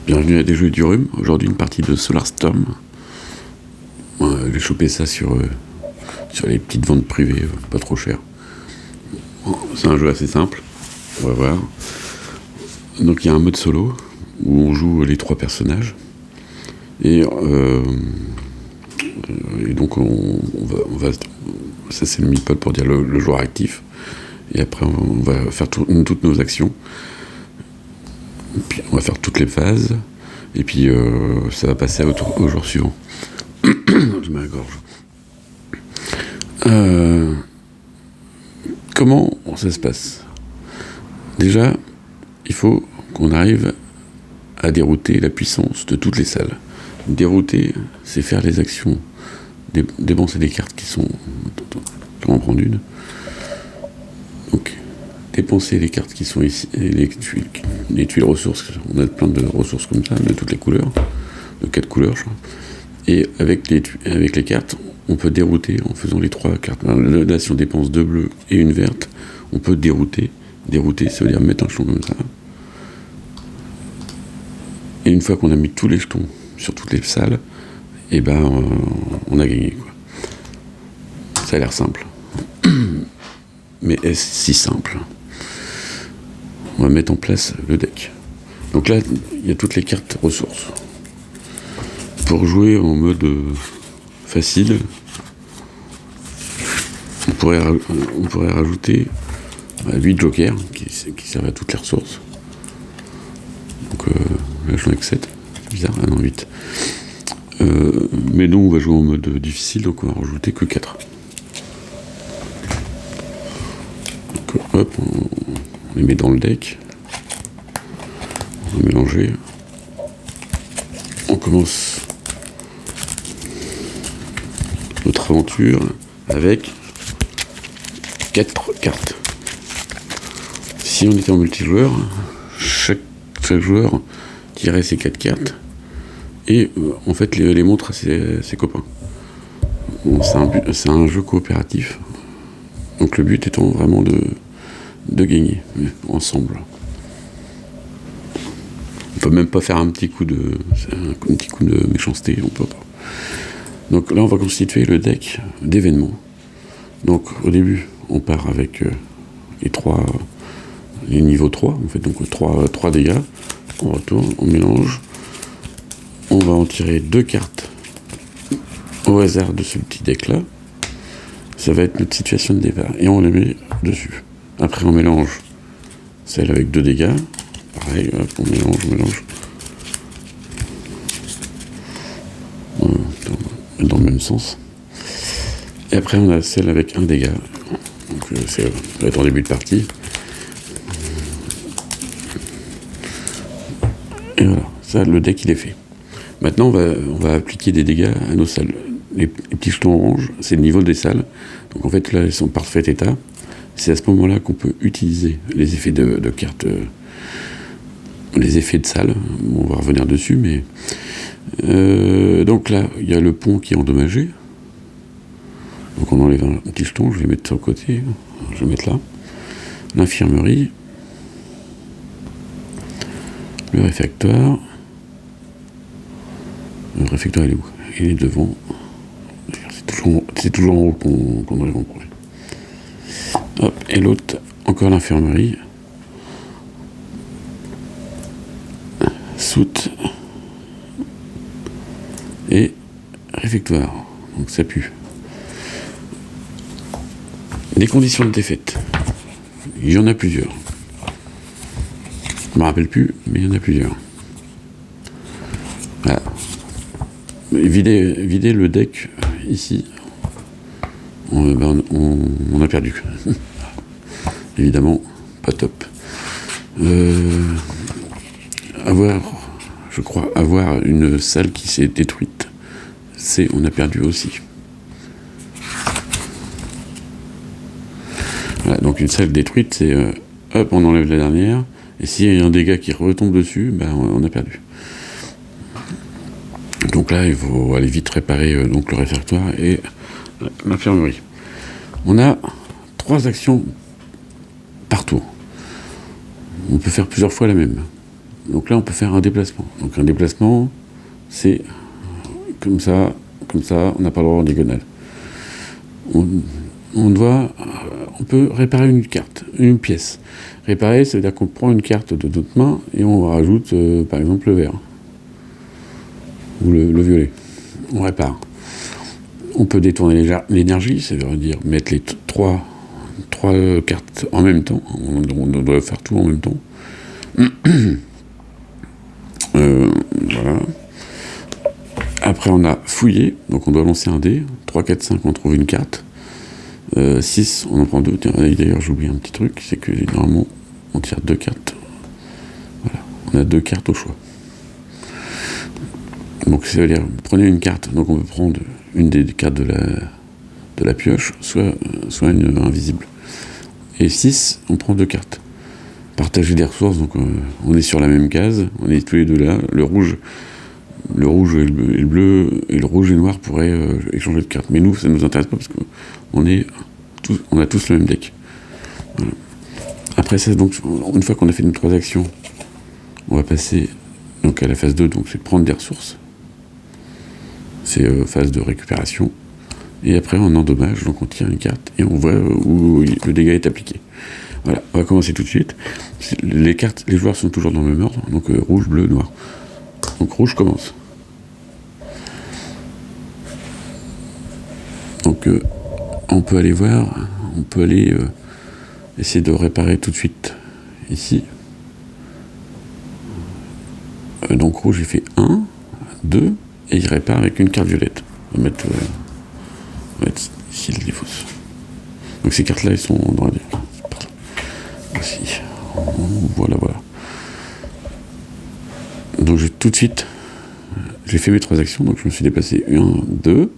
Bienvenue à Des Jeux du Rhume. Aujourd'hui, une partie de Solar-Storm. J'ai chopé ça sur les petites ventes privées, pas trop cher. C'est un jeu assez simple. On va voir. Donc, il y a un mode solo où on joue les 3 personnages. Et donc, on va ça, c'est le meeple pour dire le joueur actif. Et après, on va faire toutes nos actions. Et puis, on va faire toutes les phases. Et puis, ça va passer au jour suivant. Je mets la gorge. Comment ça se passe? Déjà, il faut qu'on arrive à dérouter la puissance de toutes les salles. Dérouter, c'est faire les actions, dépenser des cartes qui sont... Je vais en prendre une. Donc, dépenser les cartes qui sont ici, les tuiles ressources. On a plein de ressources comme ça, de toutes les couleurs, de 4 couleurs, je crois. Et avec les cartes, on peut dérouter en faisant les 3 cartes. Là, si on dépense 2 bleues et une verte, on peut dérouter. Dérouter, ça veut dire mettre un jeton comme ça. Et une fois qu'on a mis tous les jetons sur toutes les salles, et ben, on a gagné, quoi. Ça a l'air simple. Mais est-ce si simple? On va mettre en place le deck. Donc là, il y a toutes les cartes ressources. Pour jouer en mode facile, on pourrait rajouter 8 jokers qui servent à toutes les ressources. Donc là, j'en ai que 7. C'est bizarre, ah non, 8. Mais nous, on va jouer en mode difficile, donc on va rajouter que 4. Donc hop, on les met dans le deck. On va mélanger. On commence notre aventure avec 4 cartes. Si on était en multijoueur, chaque joueur tirait ses 4 cartes et en fait les montre à ses copains. Bon, c'est un jeu coopératif, donc le but étant vraiment de gagner ensemble. On peut même pas faire un petit coup de méchanceté, on peut pas. Donc là, on va constituer le deck d'événements. Donc au début, on part avec les niveaux 3, en fait, donc 3 dégâts. On retourne, on mélange. On va en tirer 2 cartes au hasard de ce petit deck-là. Ça va être notre situation de départ. Et on les met dessus. Après, on mélange celle avec 2 dégâts. Pareil, hop, on mélange. Dans le même sens. Et après, on a celle avec 1 dégât. Donc, ça va être en début de partie. Et voilà, ça, le deck, il est fait. Maintenant, on va appliquer des dégâts à nos salles. Les petits jetons orange, c'est le niveau des salles. Donc, en fait, là, elles sont en parfait état. C'est à ce moment-là qu'on peut utiliser les effets de cartes, les effets de salles. On va revenir dessus, mais... donc là, il y a le pont qui est endommagé. Donc on enlève un petit jeton, je vais mettre sur le côté, je vais mettre là. L'infirmerie. Le réfectoire. Le réfectoire, il est où? Il est devant. C'est toujours en haut qu'on doit le comprendre. Hop, et l'autre, encore l'infirmerie. Soute. Et réfectoire. Donc ça pue. Les conditions de défaite. Il y en a plusieurs. Je ne me rappelle plus, mais il y en a plusieurs. Voilà. Vider le deck ici. On a perdu. Évidemment, pas top. Avoir une salle qui s'est détruite, on a perdu aussi. Voilà, donc une salle détruite, c'est hop, on enlève la dernière, et s'il y a un dégât qui retombe dessus, on a perdu. Donc là, il faut aller vite réparer donc le réfectoire et l'infirmerie. On a 3 actions par tour. On peut faire plusieurs fois la même. Donc là, on peut faire un déplacement. Donc un déplacement, c'est comme ça, on n'a pas le droit en diagonale. On peut réparer une carte, une pièce. Réparer, ça veut dire qu'on prend une carte de notre main et on rajoute, par exemple, le vert ou le violet. On répare. On peut détourner l'énergie, ça veut dire mettre les trois cartes en même temps. On doit faire tout en même temps. Voilà. Après, on a fouillé, donc on doit lancer un dé. 3, 4, 5, on trouve une carte. 6, on en prend 2. D'ailleurs, j'ai oublié un petit truc, c'est que normalement, on tire 2 cartes. Voilà, on a 2 cartes au choix. Donc ça veut dire, prenez une carte, donc on peut prendre une des cartes de la pioche, soit une invisible. Et 6, on prend 2 cartes. Partager des ressources, donc on est sur la même case, on est tous les deux là. Le rouge et le bleu, et le rouge et le noir pourraient échanger de cartes. Mais nous, ça ne nous intéresse pas parce qu'on a tous le même deck. Voilà. Après ça, donc, une fois qu'on a fait nos 3 actions, on va passer donc, à la phase 2, donc c'est prendre des ressources. C'est phase de récupération. Et après, on endommage, donc on tire une carte et on voit où le dégât est appliqué. Voilà, on va commencer tout de suite. Les joueurs sont toujours dans le même ordre, donc rouge, bleu, noir. Donc rouge commence. Donc on peut aller voir, essayer de réparer tout de suite ici. Donc rouge il fait 1, 2, et il répare avec une carte violette. On va mettre ici le diffuse. Donc ces cartes là elles sont dans la ici. Voilà. Donc tout de suite, j'ai fait mes 3 actions, donc je me suis déplacé 1, 2,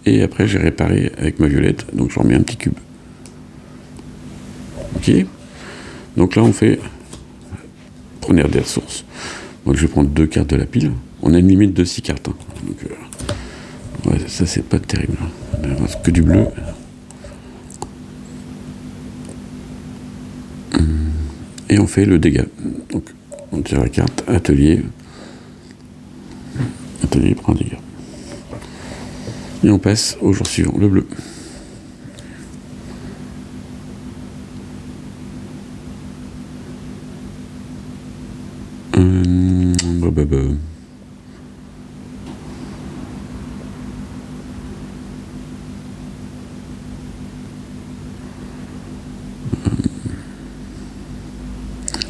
et après j'ai réparé avec ma violette, donc je remets un petit cube. Ok. Donc là on fait prenez des ressources. Donc je vais prendre 2 cartes de la pile. On a une limite de 6 cartes. Hein. Donc ouais, ça c'est pas terrible. Il ne reste que du bleu. Et on fait le dégât. Donc on tire la carte, atelier prend un dégât. Et on passe au jour suivant, le bleu.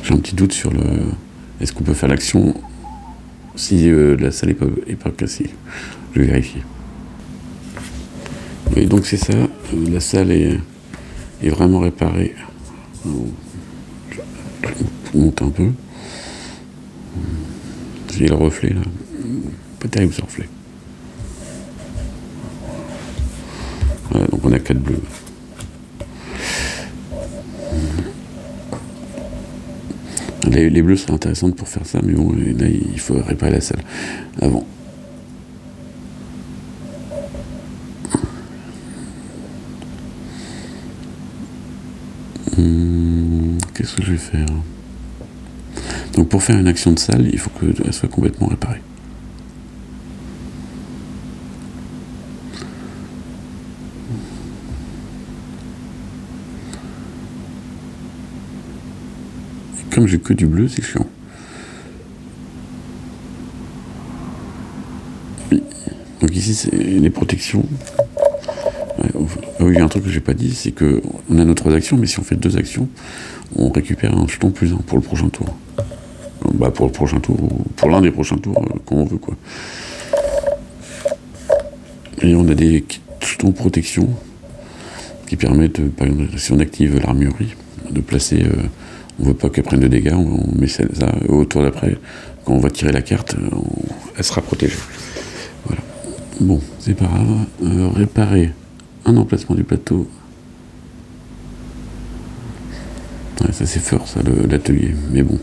J'ai un petit doute sur le... Est-ce qu'on peut faire l'action si la salle est pas cassée? Je vais vérifier. Et donc c'est ça, la salle est vraiment réparée. Je monte un peu. J'ai le reflet là. Pas terrible ce reflet. Voilà, donc on a 4 bleus. Les bleus seraient intéressantes pour faire ça, mais bon, là il faut réparer la salle avant. Qu'est-ce que je vais faire? Donc pour faire une action de salle, il faut qu'elle soit complètement réparée. Et comme j'ai que du bleu, c'est chiant. Donc ici, c'est les protections. Ouais, oui, il y a un truc que j'ai pas dit, c'est que on a nos 3 actions, mais si on fait 2 actions, on récupère un jeton plus 1 pour le prochain tour. Bah pour le prochain tour, ou pour l'un des prochains tours, quand on veut quoi. Et on a des jetons protection qui permettent, par exemple, si on active l'armurerie, de placer, on veut pas qu'elle prenne de dégâts, on met ça au tour d'après, quand on va tirer la carte, elle sera protégée. Voilà. Bon, c'est pas grave. Réparer un emplacement du plateau. Ouais, ça c'est fort ça, l'atelier, mais bon.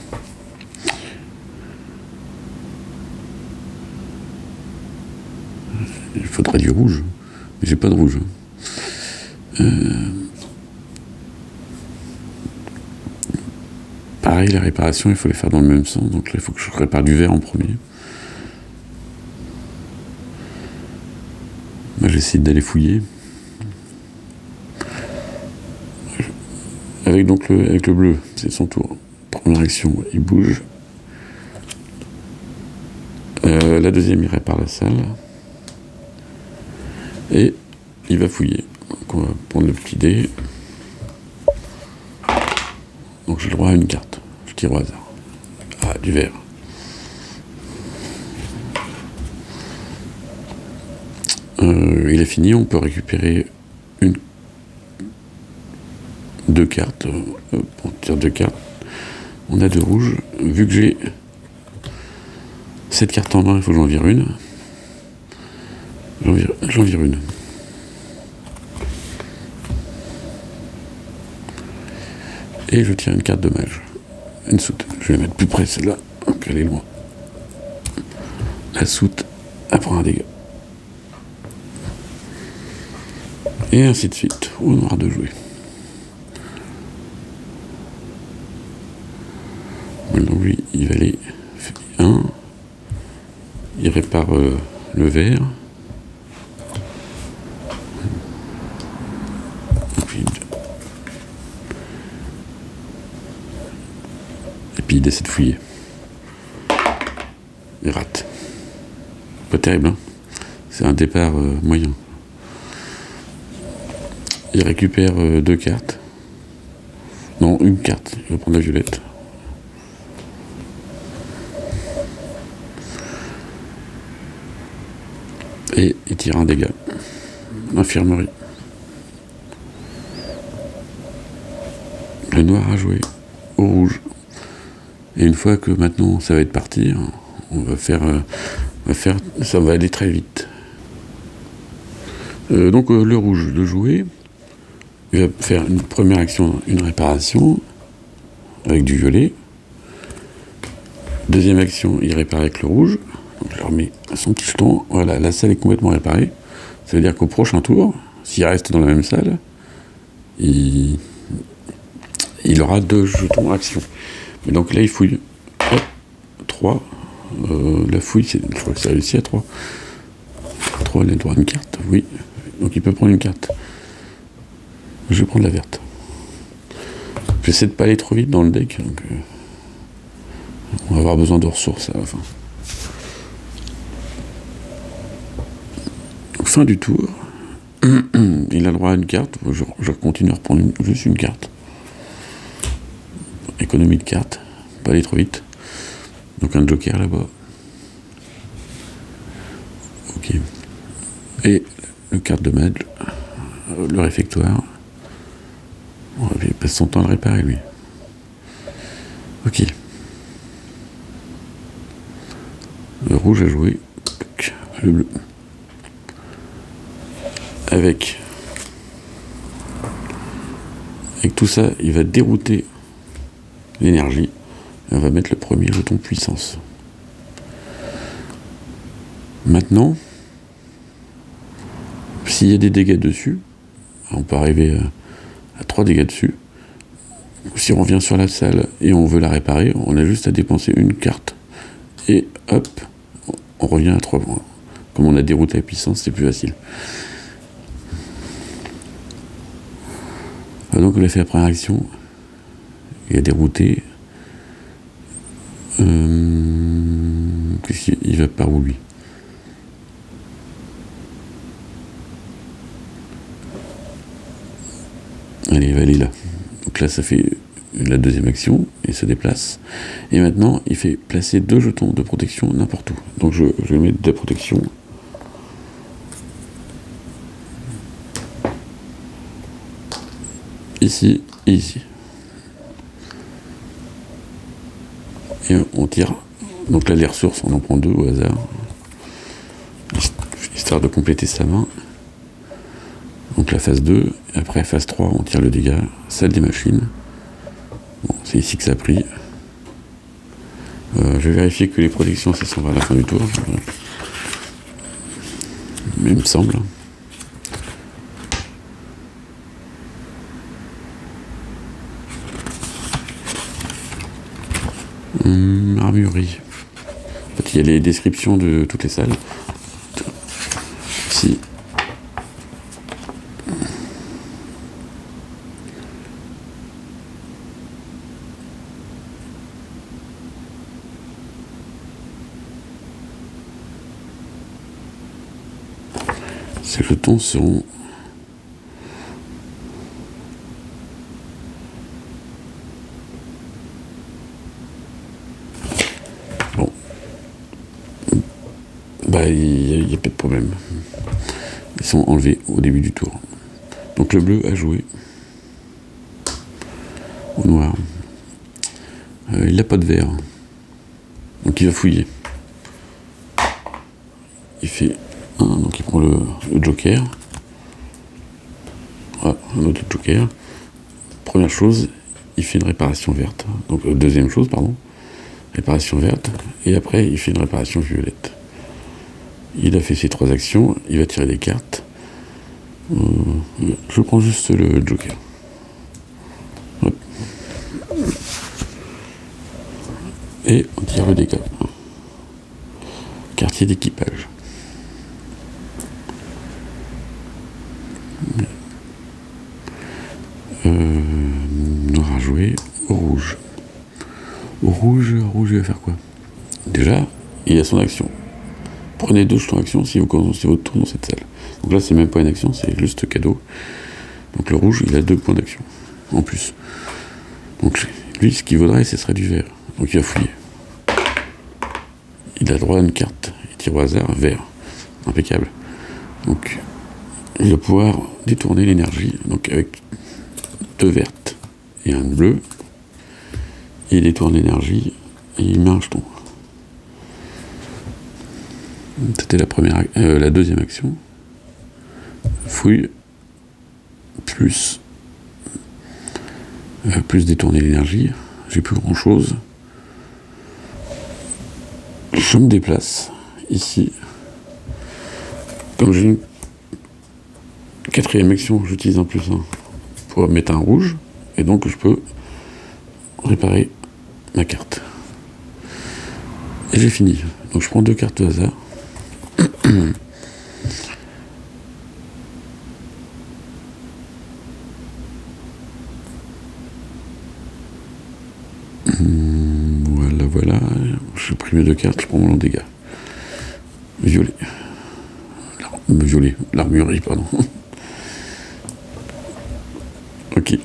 Il faudrait du rouge, mais j'ai pas de rouge. pareil, les réparations, il faut les faire dans le même sens. Donc là, il faut que je répare du verre en premier. Moi, j'essaie d'aller fouiller. Avec le bleu, c'est son tour. Première action, il bouge. La deuxième, il répare la salle. Et il va fouiller. Donc on va prendre le petit dé. Donc j'ai le droit à une carte. Je tire au hasard. Ah, du vert. Il est fini, on peut récupérer deux cartes. On tire deux cartes. On a deux rouges. Vu que j'ai cette carte en main, il faut que j'en vire une. J'en vire une. Et je tire une carte de mage. Une soute. Je vais la mettre plus près celle-là. Donc elle est loin. La soute, elle prend un dégât. Et ainsi de suite. Au noir de jouer. Maintenant lui, il va aller 1. Il répare le vert. Et puis il essaie de fouiller. Il rate. Pas terrible, hein. C'est un départ moyen. Il récupère deux cartes. Non, une carte. Il va prendre la violette. Et il tire un dégât. Infirmerie. Le noir a joué au rouge. Et une fois que maintenant ça va être parti, on va faire, ça va aller très vite. Donc le rouge de jouer, il va faire une première action, une réparation avec du violet. Deuxième action, il répare avec le rouge. Donc je le remets à son petit jeton. Voilà, la salle est complètement réparée. Ça veut dire qu'au prochain tour, s'il reste dans la même salle, il aura deux jetons action. Mais donc là, il fouille. Hop, 3. La fouille, je crois que c'est réussi à 3. 3, il a le droit à une carte, oui. Donc il peut prendre une carte. Je vais prendre la verte. J'essaie de pas aller trop vite dans le deck. Donc, on va avoir besoin de ressources à la fin. Fin du tour. Il a le droit à une carte. Je continue à reprendre juste une carte. Économie de carte. Pas aller trop vite. Donc un joker là-bas. Ok. Et le carte de mage. Le réfectoire. Il passe son temps à le réparer, lui. Ok. Le rouge a joué. Le bleu. Avec tout ça, il va dérouter l'énergie. Et on va mettre le premier jeton puissance. Maintenant, s'il y a des dégâts dessus, on peut arriver à 3 dégâts dessus. Si on revient sur la salle et on veut la réparer, on a juste à dépenser une carte. Et hop, on revient à 3 points. Comme on a dérouté la puissance, c'est plus facile. Donc on a fait la première action. Il a dérouté. Il va par où lui? Allez, il va aller là. Donc là, ça fait la deuxième action, il se déplace. Et maintenant, il fait placer 2 jetons de protection n'importe où. Donc je vais mettre 2 protections. Ici et ici. Et on tire. Donc là, les ressources, on en prend 2 au hasard. Histoire de compléter sa main. Donc la phase 2. Et après, phase 3, on tire le dégât. Salle des machines. Bon, c'est ici que ça a pris. Je vais vérifier que les protections, ça s'en va à la fin du tour. Mais il me semble. Armurerie. En fait, il y a les descriptions de toutes les salles. Ici. Ces jetons seront bon. Bah, il n'y a pas de problème. Ils sont enlevés au début du tour. Donc le bleu a joué au noir. Il n'a pas de vert. Donc il va fouiller. Il fait un, donc il prend le joker. Ah, un autre joker. Première chose, il fait une réparation verte. Donc deuxième chose, pardon. Réparation verte. Et après, il fait une réparation violette. Il a fait ses 3 actions. Il va tirer des cartes. Je prends juste le joker. Hop. Et on tire le dégât. Quartier d'équipage. Noir à jouer au rouge. Au rouge, il va faire quoi? Déjà, il a son action. Prenez 2 jetons action si vous commencez votre tour dans cette salle. Donc là, c'est même pas une action, c'est juste cadeau. Donc le rouge, il a 2 points d'action en plus. Donc lui, ce qu'il vaudrait, ce serait du vert. Donc il va fouiller. Il a droit à une carte. Il tire au hasard, vert. Impeccable. Donc il va pouvoir détourner l'énergie. Donc avec 2 vertes et un bleu, il détourne l'énergie et il met un jeton. C'était la deuxième action. Fouille plus détourner l'énergie. J'ai plus grand chose. Je me déplace ici. Comme j'ai une 4e action, j'utilise un plus 1 pour mettre un rouge. Et donc je peux réparer ma carte. Et j'ai fini. Donc je prends 2 cartes au hasard. Voilà. Je prends mes 2 cartes, je prends mon dégât. Violet. L'armurerie, pardon. Ok.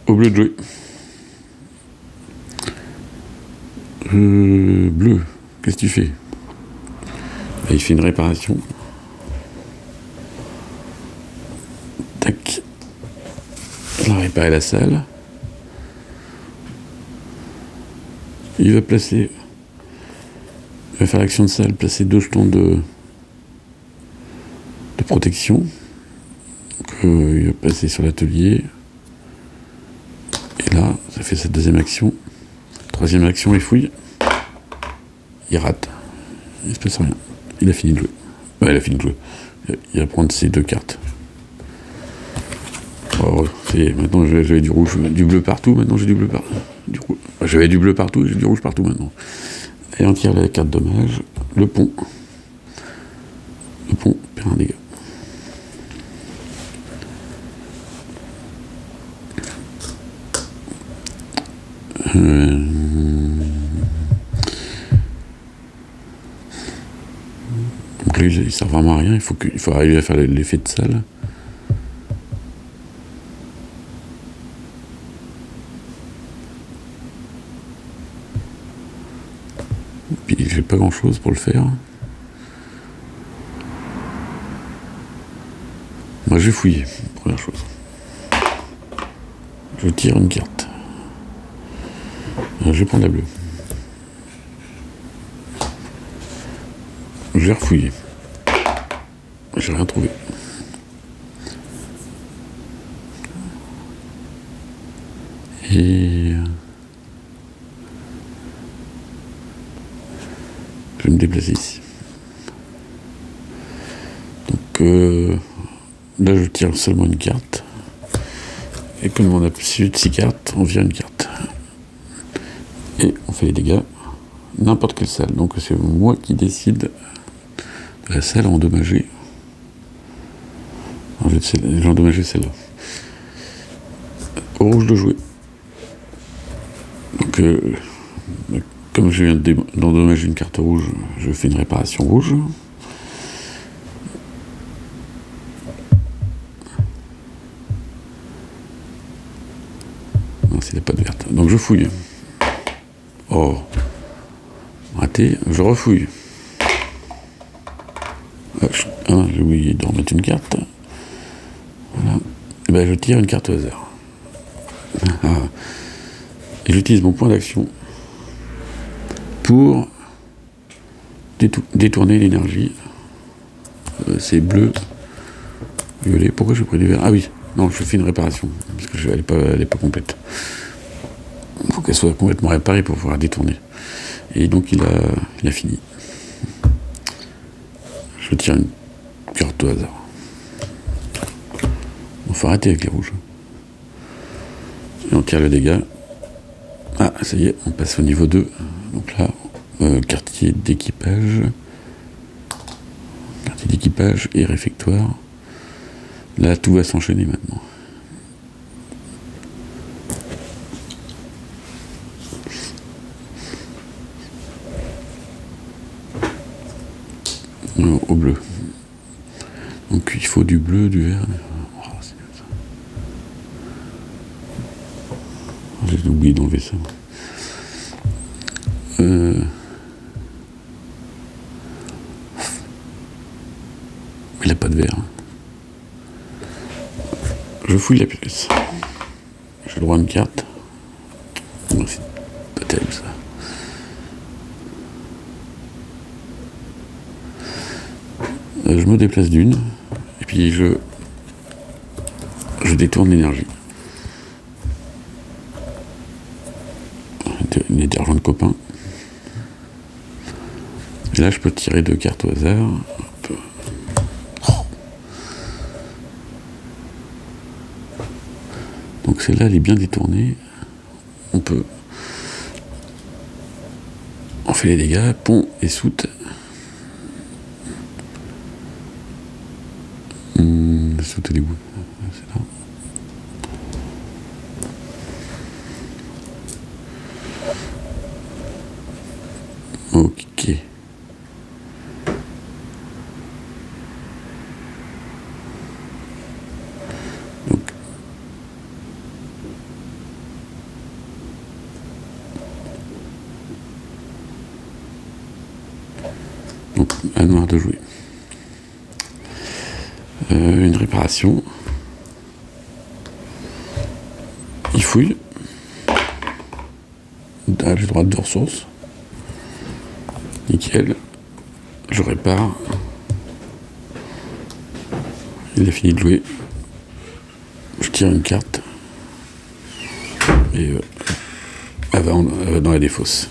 Au bleu de jouer. Bleu, qu'est-ce que tu fais? Là, il fait une réparation. Tac. Il a réparé la salle. Il va placer. Il va faire l'action de salle, placer 2 jetons de protection. Donc, il va passer sur l'atelier. Et là, ça fait sa 2e action. 3e action, il fouille. Il rate. Il se passe rien. Il a fini de jouer. Ouais, il a fini de jouer. Il va prendre ses 2 cartes. Oh, maintenant, j'avais du rouge, du bleu partout. Maintenant, j'ai du bleu partout. J'avais du bleu partout, j'ai du rouge partout maintenant. Et on tire la carte dommage. Le pont. Le pont perd un dégât. Donc là, il sert vraiment à rien. Il faut arriver à faire l'effet de salle. Puis j'ai pas grand chose pour le faire. Moi, je vais fouiller. Première chose. Je tire une carte. Je vais prendre la bleue. Je vais refouiller. J'ai rien trouvé. Et je vais me déplacer ici. Donc là, je tire seulement une carte. Et comme on a plus de 6 cartes, on vire une carte. Et on fait fait les dégâts. N'importe quelle salle. Donc c'est moi qui décide de la salle endommagée. J'ai endommagé celle-là. Au rouge de jouer. Donc comme je viens d'endommager une carte rouge, je fais une réparation rouge. Non, c'est la patte verte. Donc je fouille. Oh, raté, je refouille. J'ai oublié de remettre une carte. Voilà. Et ben je tire une carte au hasard. Et j'utilise mon point d'action pour détourner l'énergie. C'est bleu, violet. Pourquoi j'ai pris du vert? Ah oui, non, je fais une réparation, parce que elle n'est pas complète. Il faut qu'elle soit complètement réparée pour pouvoir détourner. Et donc il a fini. Je tire une carte au hasard. Il faut arrêter avec les rouges. Et on tire le dégât. Ah, ça y est, on passe au niveau 2. Donc là, quartier d'équipage. Quartier d'équipage et réfectoire. Là, tout va s'enchaîner maintenant. Au bleu. Donc il faut du bleu, du vert. Oh, c'est bien ça. J'ai oublié d'enlever ça. Il n'a pas de vert. Je fouille la pièce. J'ai le droit à une carte. Non, c'est pas terrible ça. Je me déplace d'une, et puis je détourne l'énergie. Une d'argent de copain. Et là, je peux tirer 2 cartes au hasard. Donc celle-là, elle est bien détournée. On fait les dégâts, pont et soute. Soute, elle est où? C'est là. Ok. Donc à noir de jouer. Une réparation. Il fouille. Ah, j'ai droit à 2 ressources. Nickel. Je répare. Il a fini de jouer. Je tire une carte. Et elle va dans la défausse.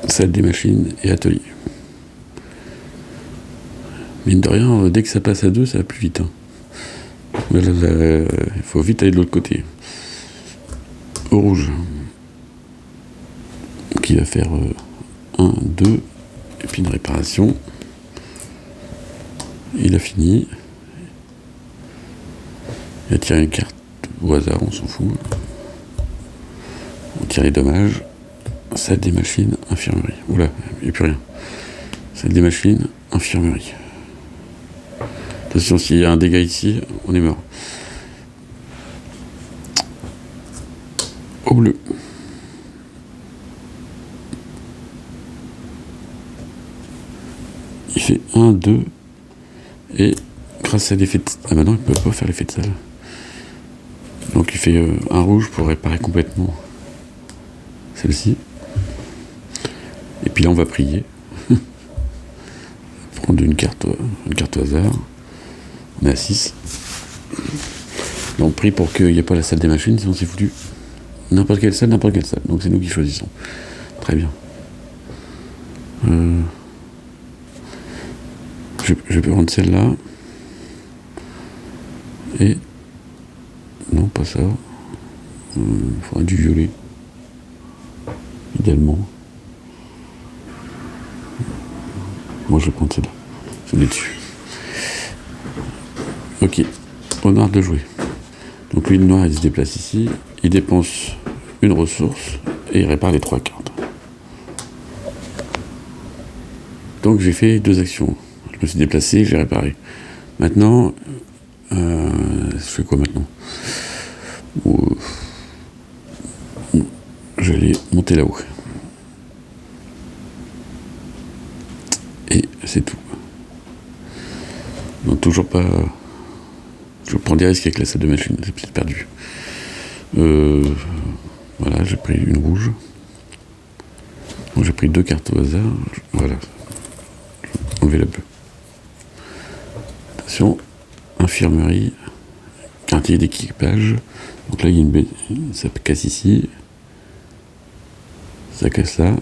Salle des machines et atelier. Mine de rien, dès que ça passe à 2, ça va plus vite. Il faut vite aller de l'autre côté. Au rouge. Donc il va faire 1, 2, et puis une réparation. Il a fini. Il a tiré une carte au hasard, on s'en fout. On tire les dommages. Salle des machines, infirmerie. Oula, il n'y a plus rien. Salle des machines, infirmerie. Attention, s'il y a un dégât ici, on est mort. Au bleu. Il fait 1, 2, et grâce à l'effet de... Ah bah non, il ne peut pas faire l'effet de salle. Donc il fait un rouge pour réparer complètement celle-ci. Et puis là, on va prier. Prendre une carte au hasard. On est à 6. Là, on prie pour qu'il n'y ait pas la salle des machines, sinon c'est foutu. N'importe quelle salle. Donc c'est nous qui choisissons. Très bien. Je peux prendre celle-là. Et non, pas ça. Il faudra du violet. Idéalement. Moi je vais prendre celle-là. Je l'ai dessus. Ok. Au noir de jouer. Donc lui, le noir, il se déplace ici. Il dépense une ressource et il répare les 3 cartes. Donc j'ai fait 2 actions. Je me suis déplacé, j'ai réparé. Maintenant, je fais quoi maintenant? Je vais aller monter là-haut. Et c'est tout. Donc toujours pas... Je prends des risques avec la salle de machine, c'est peut-être perdu. Voilà, j'ai pris une rouge. Donc j'ai pris 2 cartes au hasard. Voilà. Enlever la bleue. Attention, infirmerie, quartier d'équipage. Donc là, il y a une ça casse ici. Ça casse là.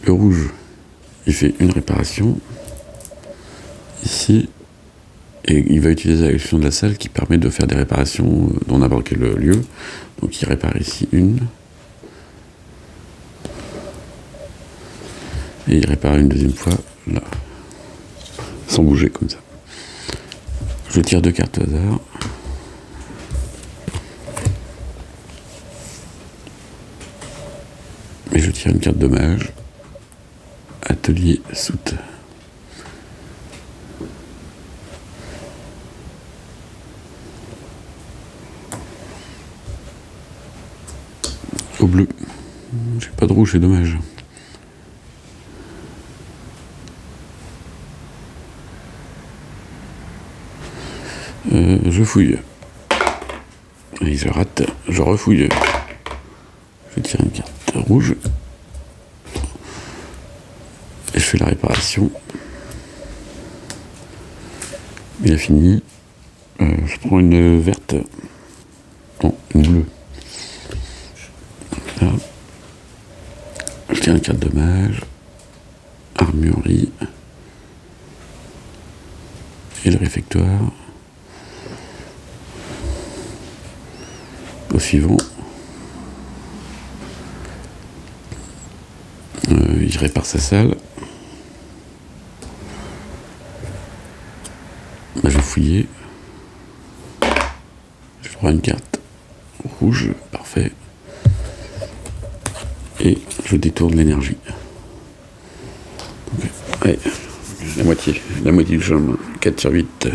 Le rouge, il fait une réparation. Ici. Et il va utiliser l'action de la salle qui permet de faire des réparations dans n'importe quel lieu. Donc il répare ici une. Et il répare une deuxième fois là. Sans bouger comme ça. Je tire 2 cartes au hasard. Et je tire une carte dommage. Atelier soute. Au bleu. J'ai pas de rouge, c'est dommage. Je fouille. Et je rate, je refouille. Je tire une carte rouge. Et je fais la réparation. Il a fini. Je prends une verte. Non, une bleue. Là. Je tire une carte dommage. Armurerie. Et le réfectoire. Au suivant. Il répare sa salle. Bah, je vais fouiller. Je prends une carte rouge, parfait. Et je détourne l'énergie. Okay. Allez, la moitié du chemin, 4 sur 8.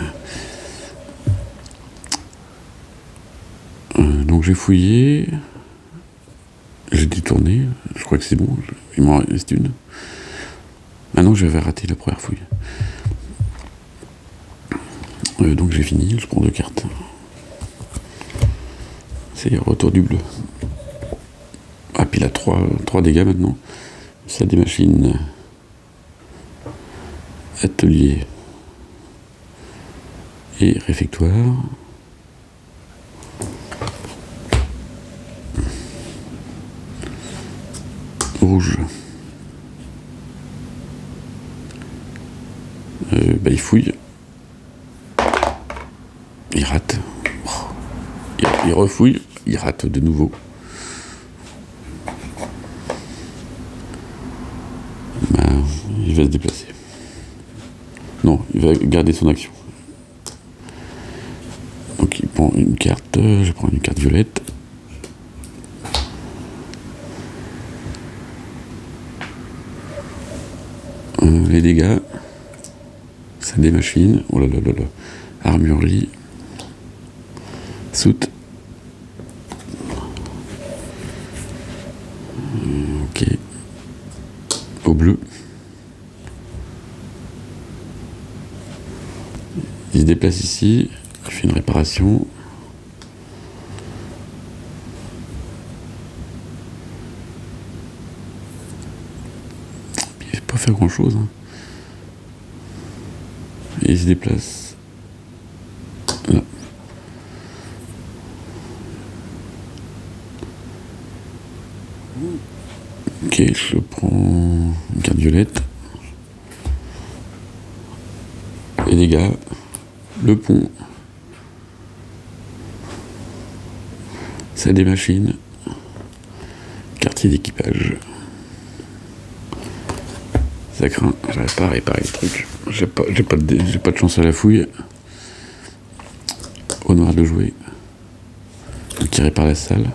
Donc j'ai fouillé, j'ai détourné, je crois que c'est bon, il m'en reste une. Ah non, j'avais raté la première fouille. Donc j'ai fini, je prends 2 cartes. C'est le retour du bleu. Ah, puis il a 3 dégâts maintenant. Salle des machines. Atelier. Et réfectoire. Rouge. Il fouille. Il rate. Il refouille. Il rate de nouveau. Il va se déplacer. Non, il va garder son action. Donc il prend une carte. Je prends une carte violette. Les dégâts. C'est des machines. Oh là là là là. Armurerie. Soute. Ok. Au bleu. Il se déplace ici. Il fait une réparation. Il ne va pas faire grand chose. Hein. Et il se déplace là. Ok, je prends une carte violette. Les dégâts, le pont, salle des machines, quartier d'équipage. Ça craint, j'arrive pas à réparer le truc. J'ai pas de chance à la fouille. Au noir de jouer. Qui répare la salle.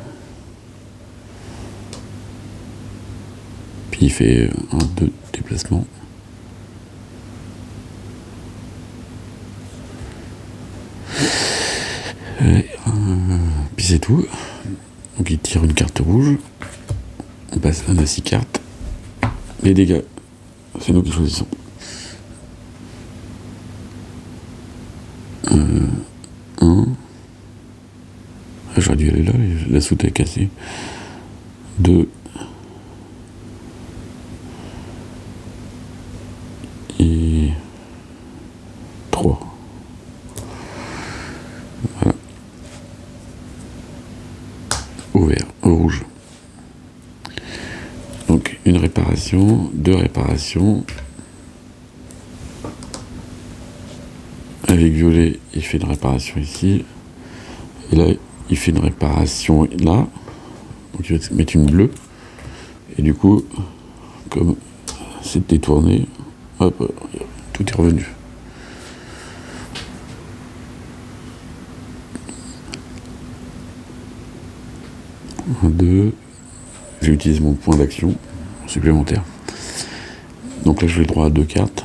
Puis il fait 1-2 déplacements. Puis c'est tout. Donc il tire une carte rouge. On passe à 6 cartes. Les dégâts, c'est nous qui choisissons. J'aurais dû aller là, la soute est cassée. 2. Et 3. Voilà. Au vert, au rouge. Donc une réparation, 2 réparations. Avec violet, il fait une réparation ici. Et là, il fait une réparation là. Donc il va mettre une bleue. Et du coup, comme c'est détourné, hop, tout est revenu. Un, 2. J'utilise mon point d'action supplémentaire. Donc là, je vais le droit à 2 cartes.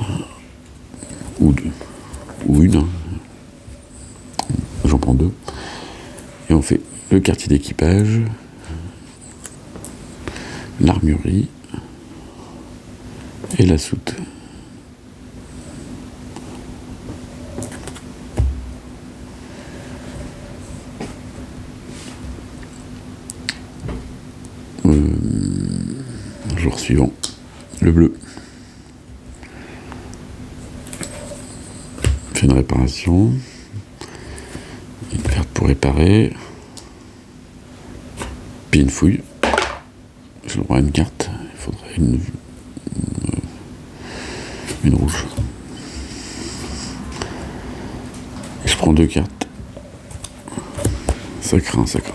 Ou une. J'en prends 2. Et on fait le quartier d'équipage, l'armurerie et la soute. Jour suivant, le bleu. Fait une réparation. Une carte pour réparer. Puis une fouille. J'ai le droit à une carte. Il faudrait une rouge. Et je prends 2 cartes. Ça craint, ça craint.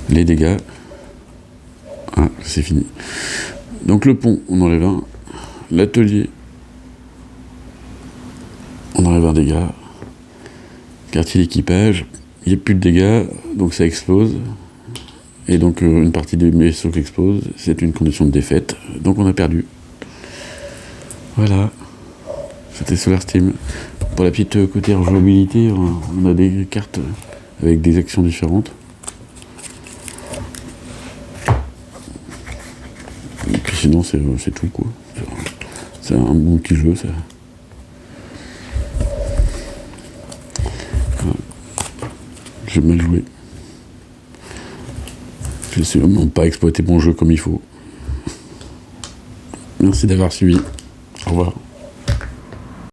Les dégâts. Ah, c'est fini. Donc le pont, on enlève un. L'atelier, on enlève un dégât. Quartier d'équipage, il n'y a plus de dégâts, donc ça explose. Et donc une partie des vaisseaux qui explose, c'est une condition de défaite. Donc on a perdu. Voilà. C'était Solar Steam. Pour la petite côté rejouabilité, on a des cartes avec des actions différentes. Et puis sinon c'est tout quoi. C'est un bon petit jeu ça. Voilà. J'ai mal joué. Je sais vraiment pas exploiter mon jeu comme il faut. Merci d'avoir suivi. Au revoir.